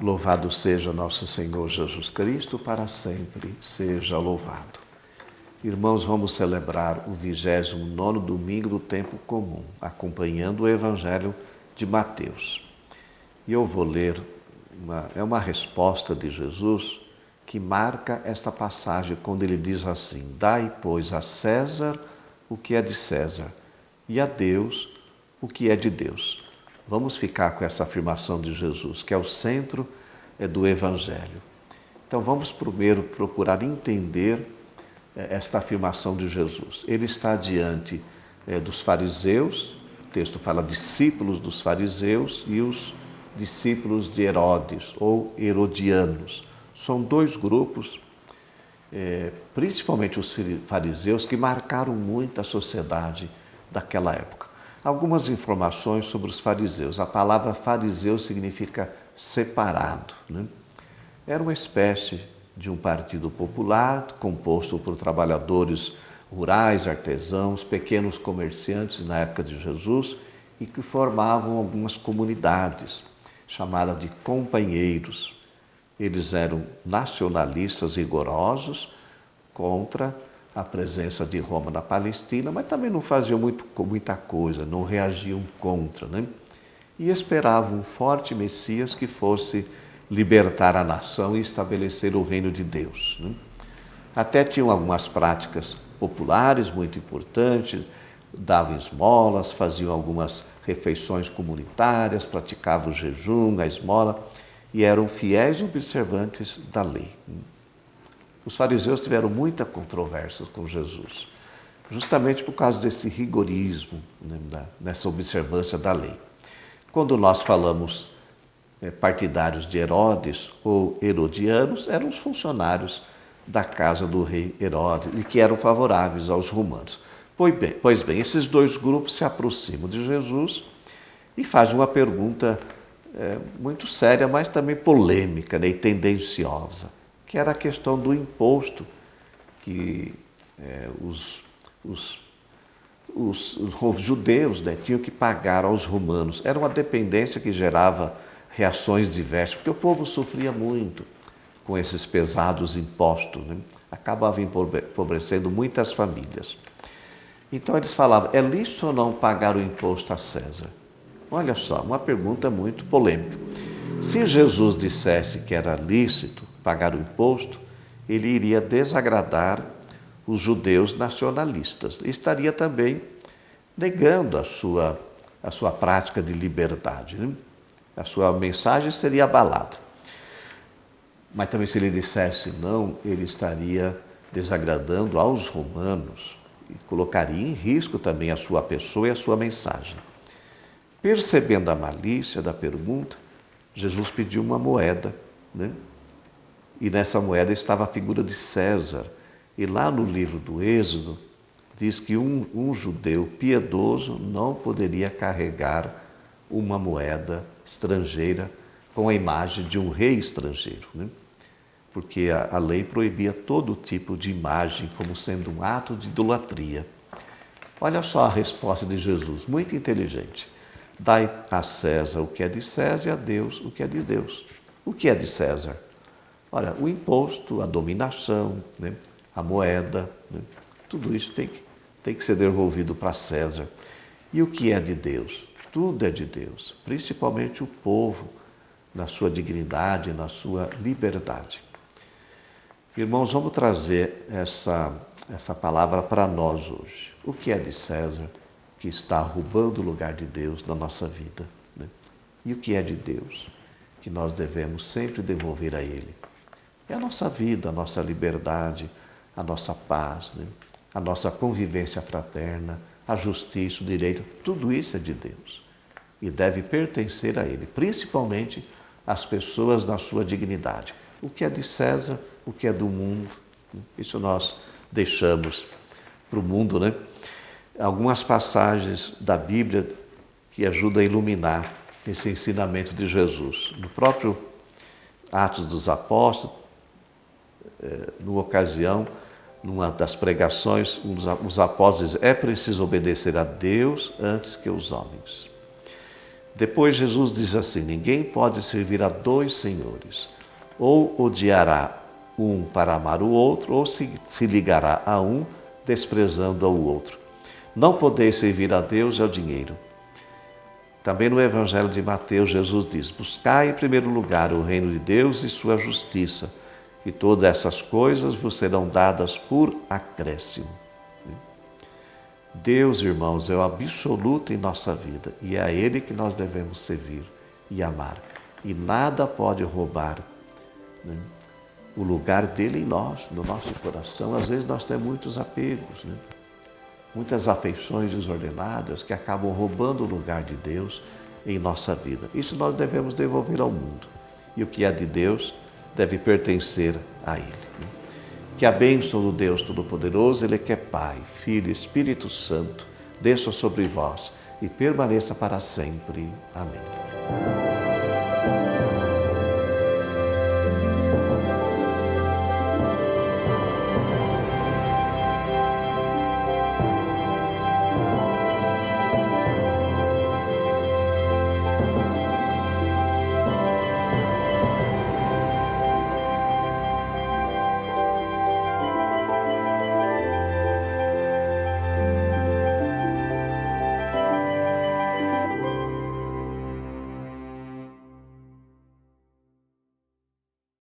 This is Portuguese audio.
Louvado seja nosso Senhor Jesus Cristo, para sempre seja louvado. Irmãos, vamos celebrar o 29º domingo do tempo comum, acompanhando o Evangelho de Mateus. E eu vou ler, uma resposta de Jesus que marca esta passagem, quando ele diz assim: dai, pois, a César o que é de César, e a Deus o que é de Deus. Vamos ficar com essa afirmação de Jesus, que é o centro do Evangelho. Então vamos primeiro procurar entender esta afirmação de Jesus. Ele está diante dos fariseus, o texto fala discípulos dos fariseus e os discípulos de Herodes, ou herodianos. São dois grupos, principalmente os fariseus, que marcaram muito a sociedade daquela época. Algumas informações sobre os fariseus. A palavra fariseu significa separado, né? Era uma espécie de um partido popular composto por trabalhadores rurais, artesãos, pequenos comerciantes na época de Jesus e que formavam algumas comunidades chamadas de companheiros. Eles eram nacionalistas rigorosos contra a presença de Roma na Palestina, mas também não faziam muita coisa, não reagiam contra, né? E esperavam um forte Messias que fosse libertar a nação e estabelecer o reino de Deus, né? Até tinham algumas práticas populares muito importantes, davam esmolas, faziam algumas refeições comunitárias, praticavam o jejum, a esmola, e eram fiéis observantes da lei. Os fariseus tiveram muita controvérsia com Jesus, justamente por causa desse rigorismo, né, nessa observância da lei. Quando nós falamos partidários de Herodes ou herodianos, eram os funcionários da casa do rei Herodes e que eram favoráveis aos romanos. Pois bem, esses dois grupos se aproximam de Jesus e fazem uma pergunta muito séria, mas também polêmica, né, e tendenciosa, que era a questão do imposto que os judeus, né, tinham que pagar aos romanos. Era uma dependência que gerava reações diversas, porque o povo sofria muito com esses pesados impostos, né? Acabava empobrecendo muitas famílias. Então eles falavam: é lícito ou não pagar o imposto a César? Olha só, uma pergunta muito polêmica. Se Jesus dissesse que era lícito pagar o imposto, ele iria desagradar os judeus nacionalistas. Estaria também negando a sua prática de liberdade, né? A sua mensagem seria abalada. Mas também, se ele dissesse não, ele estaria desagradando aos romanos e colocaria em risco também a sua pessoa e a sua mensagem. Percebendo a malícia da pergunta, Jesus pediu uma moeda, né? E nessa moeda estava a figura de César. E lá no livro do Êxodo, diz que um judeu piedoso não poderia carregar uma moeda estrangeira com a imagem de um rei estrangeiro, né? Porque a lei proibia todo tipo de imagem como sendo um ato de idolatria. Olha só a resposta de Jesus, muito inteligente. Dai a César o que é de César e a Deus o que é de Deus. O que é de César? Olha, o imposto, a dominação, né? A moeda, né? Tudo isso tem que ser devolvido para César. E o que é de Deus? Tudo é de Deus, principalmente o povo, na sua dignidade, na sua liberdade. Irmãos, vamos trazer essa palavra para nós hoje. O que é de César, que está roubando o lugar de Deus na nossa vida, né? E o que é de Deus, que nós devemos sempre devolver a Ele? É a nossa vida, a nossa liberdade, a nossa paz, né? A nossa convivência fraterna, a justiça, o direito, tudo isso é de Deus e deve pertencer a Ele, principalmente as pessoas na sua dignidade. O que é de César, o que é do mundo, isso nós deixamos para o mundo, né? Algumas passagens da Bíblia que ajudam a iluminar esse ensinamento de Jesus. No próprio Atos dos Apóstolos, numa ocasião, numa das pregações, os apóstolos dizem: é preciso obedecer a Deus antes que os homens. Depois Jesus diz assim: ninguém pode servir a dois senhores. Ou odiará um para amar o outro, ou se ligará a um, desprezando ao outro. Não podeis servir a Deus e ao dinheiro. Também no Evangelho de Mateus, Jesus diz: buscai em primeiro lugar o reino de Deus e sua justiça, e todas essas coisas vos serão dadas por acréscimo. Deus, irmãos, é o absoluto em nossa vida e é a Ele que nós devemos servir e amar. E nada pode roubar, né, o lugar dele em nós, no nosso coração. Às vezes nós temos muitos apegos, né, muitas afeições desordenadas que acabam roubando o lugar de Deus em nossa vida. Isso nós devemos devolver ao mundo. E o que é de Deus deve pertencer a Ele. Que a bênção do Deus Todo-Poderoso, Ele que é Pai, Filho e Espírito Santo, desça sobre vós e permaneça para sempre. Amém.